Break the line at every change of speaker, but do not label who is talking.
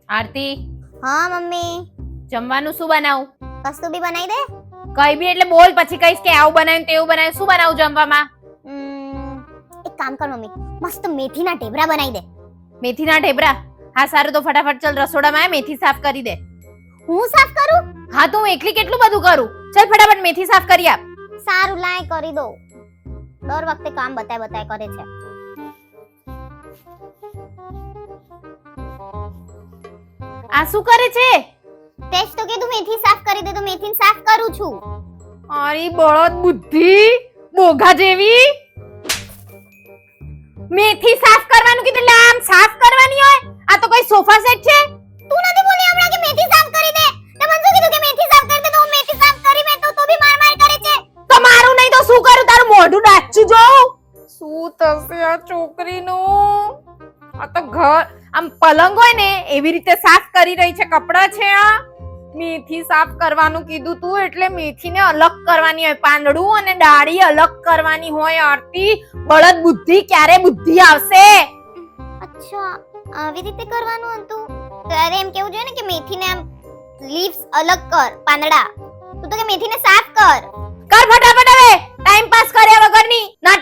આરતી,
હા મમ્મી,
જમવાનું શું બનાવું?
કશું બી બનાવી દે.
કઈ બી એટલે બોલ, પછી કઈશ કે આવું બનાવ્યું તેવું બનાવ્યું. શું બનાવું જમવામાં?
એક કામ કર મમ્મી, મસ્ત મેથીના ઢેબરા બનાવી દે.
મેથીના ઢેબરા? હા સારું, તો ફટાફટ ચલ રસોડામાં આય, મેથી સાફ કરી દે.
હું સાફ કરું?
હા તો હું એકલી કેટલું બધું કરું? ચલ ફટાફટ મેથી સાફ કરી આપ.
સારું લાય કરી દો. દર વખતે કામ બતાય કરે છે.
આ શું કરે છે?
તેજ તો કીધું મેથી સાફ કરી દે, તો મેથી સાફ કરું છું.
અરે બળદ બુદ્ધિ, બોઘા જેવી. મેથી સાફ કરવાનું કીધું એટલે આમ સાફ કરવાની હોય? આ તો કોઈ સોફા સેટ છે?
તું નથી બોલી હમણાં કે મેથી સાફ કરી દે? તે મને શું કીધું કે મેથી સાફ કરી દે, તો હું મેથી સાફ કરી મેં તો બી માર કરે છે.
તો મારું નહીં તો શું કરું? તારું મોઢું ડાચું જોઉં. શું થશે આ છોકરીનું? આ તો ઘર આમ પલંગ હોય ને એવી રીતે સાફ કરી રહી છે. કપડા છે આ. મેથી સાફ કરવાનું કીધું તું એટલે મેથીને અલગ કરવાની હોય, પાંદડું અને ડાળી અલગ કરવાની હોય. આરતી, બળદ બુદ્ધિ, ક્યારે બુદ્ધિ આવશે?
અચ્છા, આવી રીતે કરવાનું હતું. ત્યારે એમ કેવું જોઈએ ને કે મેથીને આમ લીવ્સ અલગ કર, પાંદડા. તું તો કે મેથીને સાફ કર.
કર ફટાફટ હવે, ટાઈમ પાસ કર્યા વગરની. ના